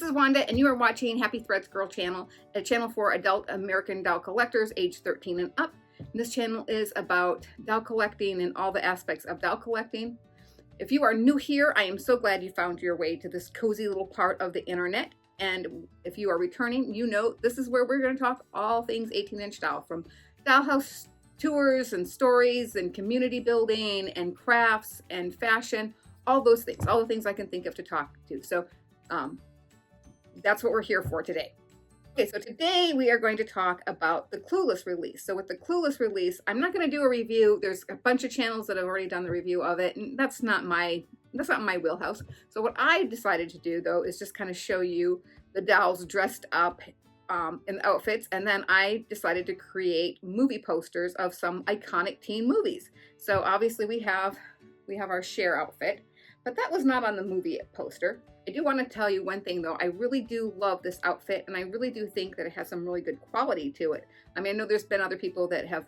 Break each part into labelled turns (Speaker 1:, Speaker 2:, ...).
Speaker 1: is Wanda, and you are watching Happy Threads Girl channel, a channel for adult American doll collectors age 13 and up. And this channel is about doll collecting and all the aspects of doll collecting. If you are new here, I am so glad you found your way to this cozy little part of the internet. And if you are returning, you know this is where we're going to talk all things 18-inch doll, from dollhouse tours and stories and community building and crafts and fashion, all those things, all the things I can think of to talk to. So that's what we're here for today. Okay, so today we are going to talk about the Clueless release. So with the Clueless release, I'm not going to do a review. There's a bunch of channels that have already done the review of it, and that's not my wheelhouse. So what I decided to do, though, is just kind of show you the dolls dressed up in the outfits, and then I decided to create movie posters of some iconic teen movies. So obviously we have our Cher outfit, but that was not on the movie poster. I do want to tell you one thing, though. I really do love this outfit, and I really do think that it has some really good quality to it. I mean, I know there's been other people that have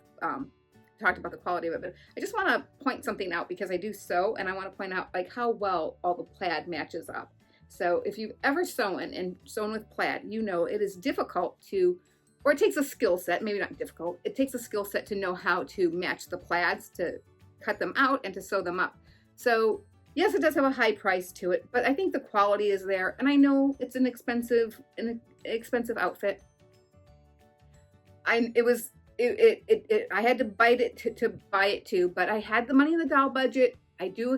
Speaker 1: talked about the quality of it, but I just want to point something out because I do sew, and I want to point out like how well all the plaid matches up. So if you've ever sewn with plaid, you know it is difficult to, or it takes a skill set, maybe not difficult, it takes a skill set to know how to match the plaids, to cut them out and to sew them up. So yes, it does have a high price to it, but I think the quality is there, and I know it's an expensive outfit. I had to bite it to buy it too, but I had the money in the doll budget. I do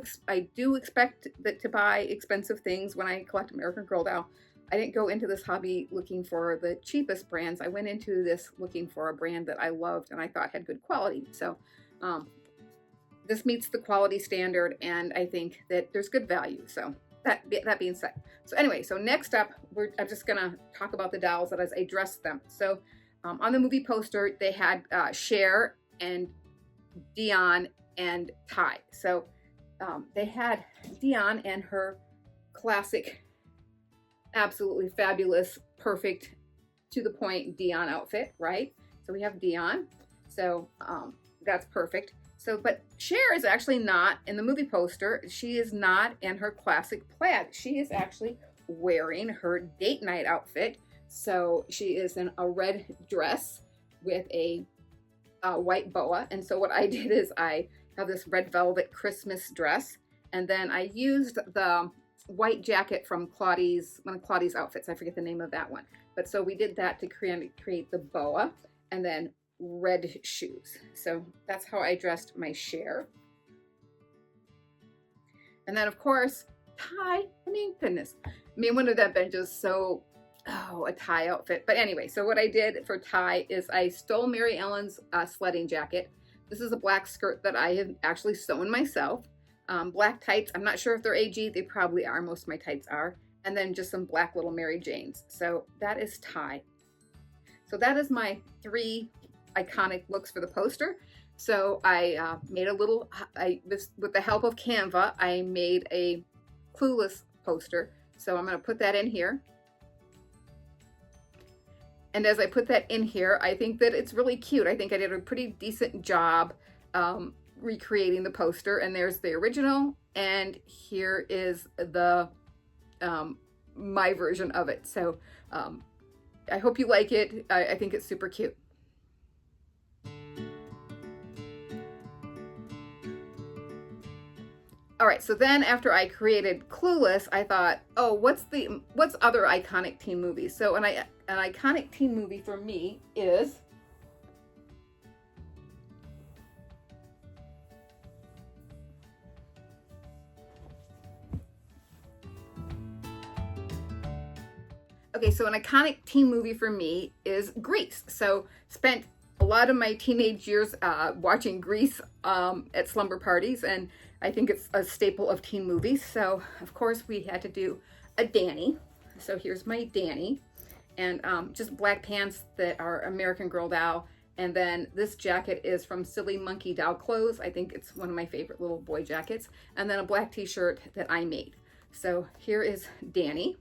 Speaker 1: expect that to buy expensive things when I collect American Girl doll. I didn't go into this hobby looking for the cheapest brands. I went into this looking for a brand that I loved and I thought had good quality. So this meets the quality standard, and I think that there's good value. So that being said, so anyway, so next up, I'm just gonna talk about the dolls as I dressed them. So on the movie poster, they had Cher and Dion and Ty. So they had Dion and her classic, absolutely fabulous, perfect, to the point Dion outfit, right? So we have Dion. So that's perfect. So, but Cher is actually not in the movie poster. She is not in her classic plaid. She is actually wearing her date night outfit. So she is in a red dress with a white boa. And so what I did is I have this red velvet Christmas dress, and then I used the white jacket from one of Claudie's outfits. I forget the name of that one. But so we did that to create the boa, and then red shoes. So that's how I dressed my Cher. And then of course, Ty, I mean, goodness. I mean, wouldn't that have been just so, a Ty outfit. But anyway, so what I did for Ty is I stole Mary Ellen's sledding jacket. This is a black skirt that I have actually sewn myself. Black tights, I'm not sure if they're AG, they probably are, most of my tights are. And then just some black little Mary Janes. So that is Ty. So that is my 3 iconic looks for the poster. So I made a little, with the help of Canva, I made a Clueless poster. So I'm going to put that in here. And as I put that in here, I think that it's really cute. I think I did a pretty decent job recreating the poster. And there's the original, and here is the my version of it. So I hope you like it. I think it's super cute. All right, so then after I created Clueless, I thought, oh, what's other iconic teen movies? So an iconic teen movie for me is okay, so an iconic teen movie for me is Grease. So spent a lot of my teenage years watching Grease at slumber parties, and I think it's a staple of teen movies. So of course we had to do a Danny. So here's my Danny, and just black pants that are American Girl doll. And then this jacket is from Silly Monkey Doll Clothes. I think it's one of my favorite little boy jackets. And then a black t-shirt that I made. So here is Danny,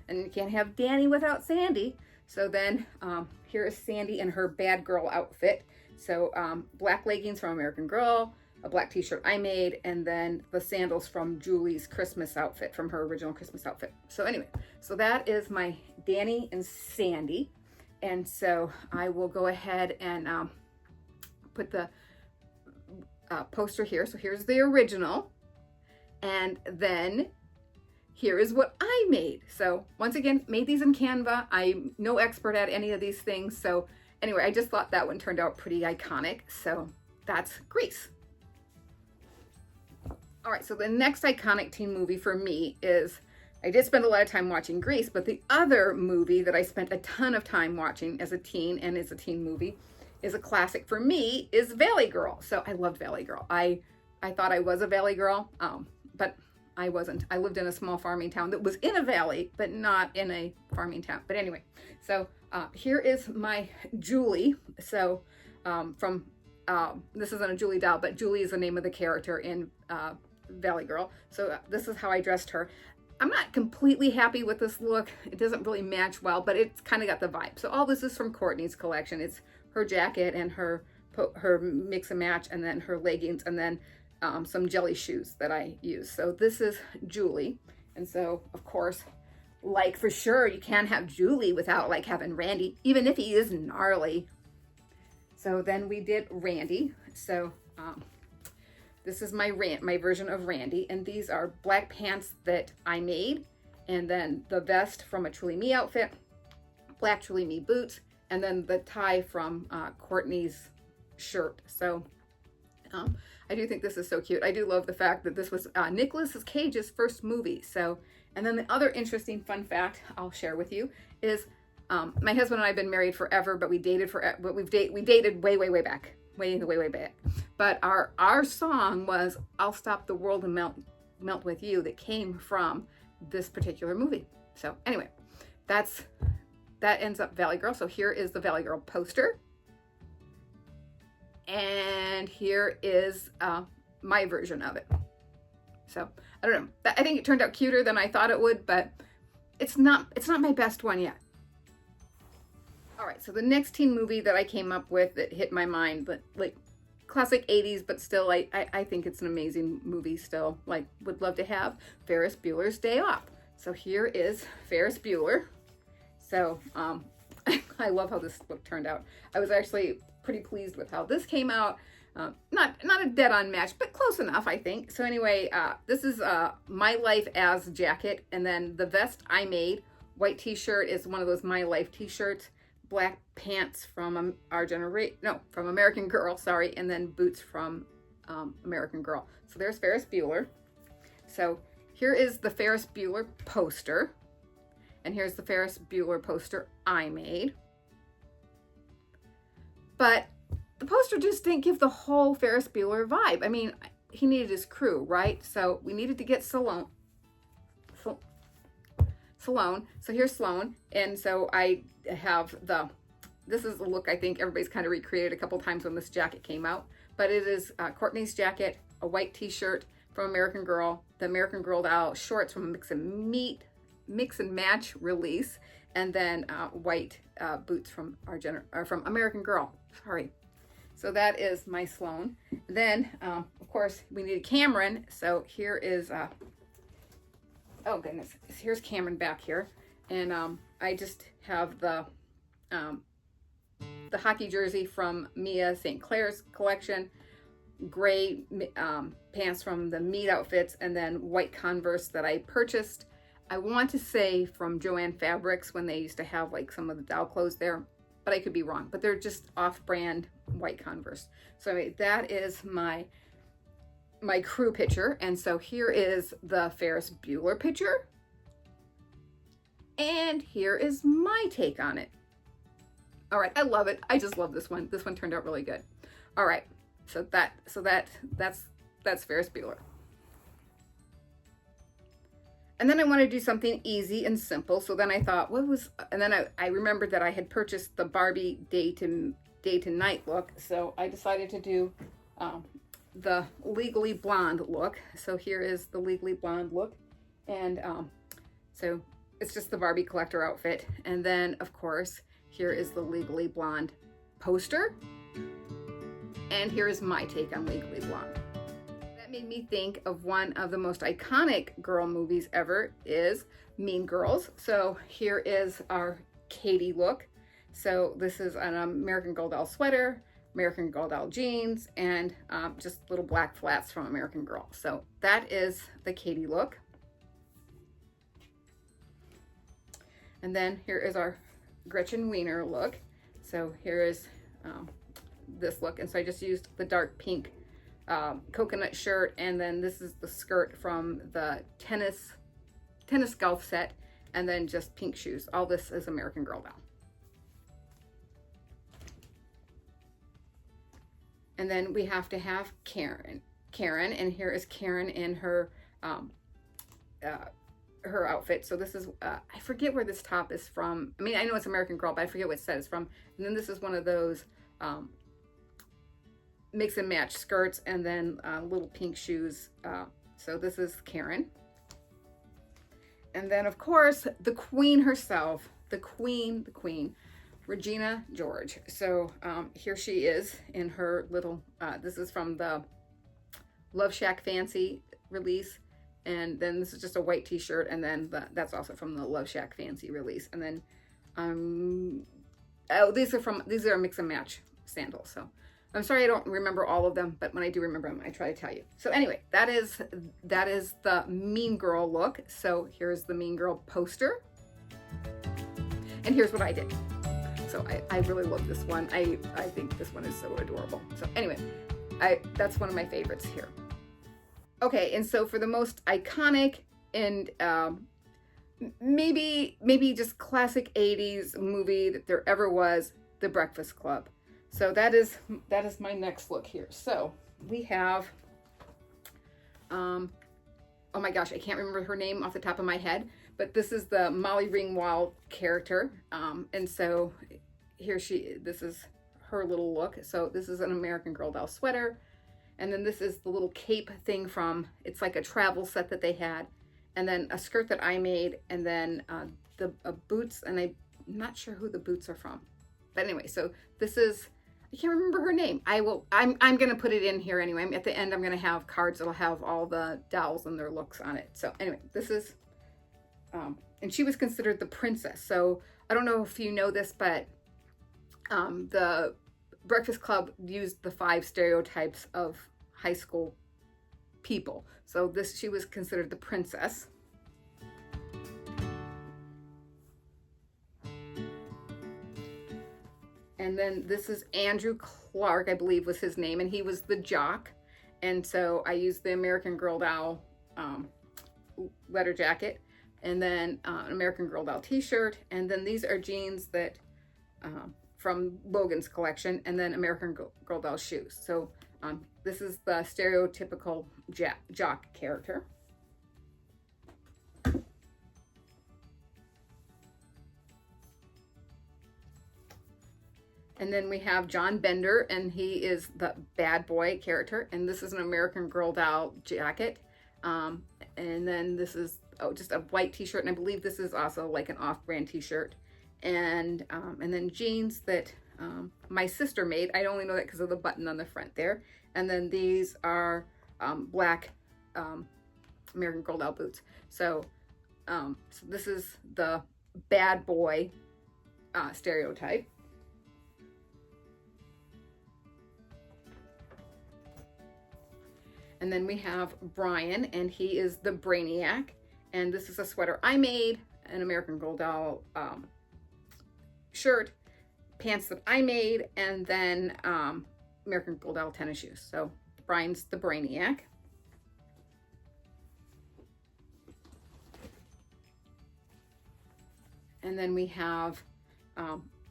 Speaker 1: and you can't have Danny without Sandy. So then here is Sandy in her bad girl outfit. So black leggings from American Girl, a black t-shirt I made, and then the sandals from Julie's Christmas outfit, from her original Christmas outfit. So anyway, so that is my Danny and Sandy. And so I will go ahead and put the poster here. So here's the original, and then here is what I made. So once again, made these in Canva. I'm no expert at any of these things. So anyway, I just thought that one turned out pretty iconic. So that's Grease. All right, so the next iconic teen movie for me is, I did spend a lot of time watching Grease, but the other movie that I spent a ton of time watching as a teen, and is a teen movie, is a classic for me, is Valley Girl. So I loved Valley Girl. I thought I was a Valley Girl, but I wasn't. I lived in a small farming town that was in a valley, but not in a farming town. But anyway, so here is my Julie. So this isn't a Julie doll, but Julie is the name of the character in Valley Girl. So this is how I dressed her. I'm not completely happy with this look. It doesn't really match well, but it's kind of got the vibe. So all this is from Courtney's collection. It's her jacket and her mix and match, and then her leggings, and then some jelly shoes that I use. So this is Julie. And so of course, like, for sure, you can't have Julie without like having Randy, even if he is gnarly. So then we did Randy. So this is my version of Randy, and these are black pants that I made, and then the vest from a Truly Me outfit, black Truly Me boots, and then the tie from Courtney's shirt. So I do think this is so cute. I do love the fact that this was Nicolas Cage's first movie. So, and then the other interesting fun fact I'll share with you is my husband and I have been married forever, but we dated we dated way back. Way back. But our song was "I'll Stop the World and Melt with You," that came from this particular movie. So anyway, that ends up Valley Girl. So here is the Valley Girl poster, and here is my version of it. So I don't know. I think it turned out cuter than I thought it would, but it's not my best one yet. All right, so the next teen movie that I came up with that hit my mind, but like classic 80s, but still I think it's an amazing movie still. Like, would love to have Ferris Bueller's Day Off. So here is Ferris Bueller. So I love how this look turned out. I was actually pretty pleased with how this came out. Not a dead-on match, but close enough, I think. So anyway, this is My Life as jacket, and then the vest I made. White t-shirt is one of those My Life t-shirts. Black pants from from American Girl, sorry, and then boots from American Girl. So there's Ferris Bueller. So here is the Ferris Bueller poster, and here's the Ferris Bueller poster I made. But the poster just didn't give the whole Ferris Bueller vibe. I mean, he needed his crew, right? So we needed to get Sloane. So here's Sloane, and so I have this is the look I think everybody's kind of recreated a couple times when this jacket came out, but it is Courtney's jacket, a white t-shirt from American Girl, the American Girl doll shorts from a mix and match release, and then white boots from from American Girl, sorry. So that is my Sloane. Then of course we need Cameron, so here is oh goodness, here's Cameron back here, and I just have the hockey jersey from Mia St. Clair's collection, gray pants from the Meat Outfits, and then white Converse that I purchased, I want to say from Joanne Fabrics, when they used to have like some of the doll clothes there, but I could be wrong, but they're just off-brand white Converse. So anyway, that is my crew picture. And so here is the Ferris Bueller picture, and here is my take on it. All right, I love it. I just love this one. This one turned out really good. All right, so that's Ferris Bueller. And then I want to do something easy and simple. So then I thought, and then I remembered that I had purchased the Barbie day to night look. So I decided to do the Legally Blonde look. So here is the Legally Blonde look. And so it's just the Barbie collector outfit. And then of course, here is the Legally Blonde poster. And here is my take on Legally Blonde. That made me think of one of the most iconic girl movies ever is Mean Girls. So here is our Katie look. So this is an American Girl doll sweater, American Girl doll jeans, and just little black flats from American Girl. So that is the Katie look. And then here is our Gretchen Wiener look. So here is this look. And so I just used the dark pink coconut shirt, and then this is the skirt from the tennis golf set, and then just pink shoes. All this is American Girl doll. And then we have to have Karen, and here is Karen in her her outfit. So this is I forget where this top is from. I mean, I know it's American Girl, but I forget what set it's from. And then this is one of those mix and match skirts, and then little pink shoes. So this is Karen. And then of course the queen herself, the queen, Regina George. So here she is in her little, this is from the Love Shack Fancy release. And then this is just a white t-shirt, and then that's also from the Love Shack Fancy release. And then, oh, these are mix and match sandals. So I'm sorry I don't remember all of them, but when I do remember them, I try to tell you. So anyway, that is the Mean Girl look. So here's the Mean Girl poster. And here's what I did. So I really love this one. I think this one is so adorable. So anyway, that's one of my favorites here. Okay, and so for the most iconic and maybe just classic 80s movie that there ever was, The Breakfast Club. So that is my next look here. So we have, oh my gosh, I can't remember her name off the top of my head, but this is the Molly Ringwald character. And so here this is her little look. So this is an American Girl doll sweater. And then this is the little cape thing from, it's like a travel set that they had. And then a skirt that I made, and then the boots, and I'm not sure who the boots are from. But anyway, so this is, I can't remember her name. I'm going to put it in here anyway. At the end, I'm going to have cards that'll have all the dolls and their looks on it. So anyway, this is, and she was considered the princess. So I don't know if you know this, but the Breakfast Club used the 5 stereotypes of high school people. So she was considered the princess. And then this is Andrew Clark, I believe was his name, and he was the jock. And so I used the American Girl doll leather jacket, and then an American Girl doll t-shirt, and then these are jeans that from Logan's collection, and then American Girl doll shoes. So this is the stereotypical jock character. And then we have John Bender, and he is the bad boy character. And this is an American Girl doll jacket. And then this is just a white t-shirt, and I believe this is also like an off-brand t-shirt. And then jeans that my sister made. I only know that because of the button on the front there. And then these are black American Girl doll boots. So this is the bad boy stereotype. And then we have Brian, and he is the brainiac. And this is a sweater I made, an American Girl doll shirt, pants that I made, and then American Girl doll tennis shoes. So Brian's the brainiac. And then we have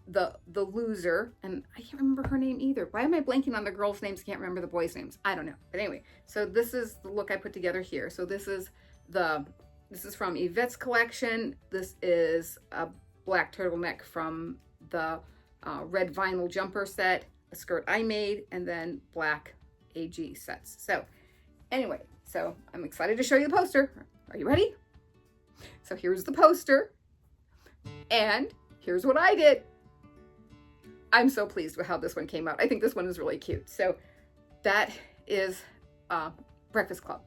Speaker 1: the loser, and I can't remember her name either. Why am I blanking on the girls' names? Can't remember the boys' names. I don't know. But anyway, so this is the look I put together here. So this is from Yvette's collection. This is a black turtleneck from the red vinyl jumper set, a skirt I made, and then black AG sets. So anyway, so I'm excited to show you the poster. Are you ready? So here's the poster, and here's what I did. I'm so pleased with how this one came out. I think this one is really cute. So that is Breakfast Club.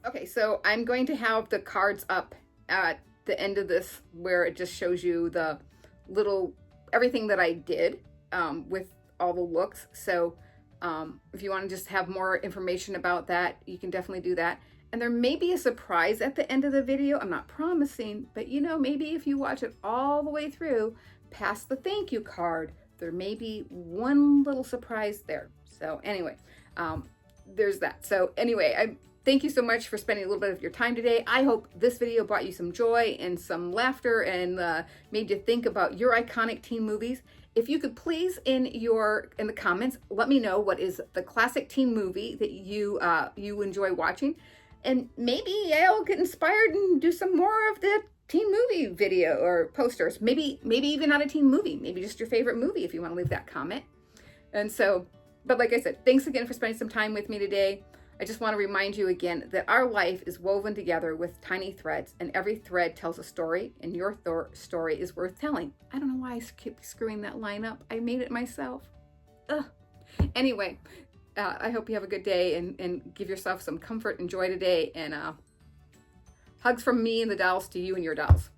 Speaker 1: Okay, so I'm going to have the cards up at the end of this where it just shows you the little, everything that I did with all the looks. So if you want to just have more information about that, you can definitely do that. And there may be a surprise at the end of the video. I'm not promising, but you know, maybe if you watch it all the way through, past the thank you card, there may be one little surprise there. So anyway, there's that. So anyway, thank you so much for spending a little bit of your time today. I hope this video brought you some joy and some laughter and made you think about your iconic teen movies. If you could please in the comments, let me know what is the classic teen movie that you enjoy watching. And maybe I'll get inspired and do some more of the teen movie video or posters. Maybe even not a teen movie, maybe just your favorite movie if you want to leave that comment. And so, but like I said, thanks again for spending some time with me today. I just want to remind you again that our life is woven together with tiny threads, and every thread tells a story, and your story is worth telling. I don't know why I keep screwing that line up. I made it myself. Ugh. Anyway, I hope you have a good day and give yourself some comfort and joy today. And hugs from me and the dolls to you and your dolls.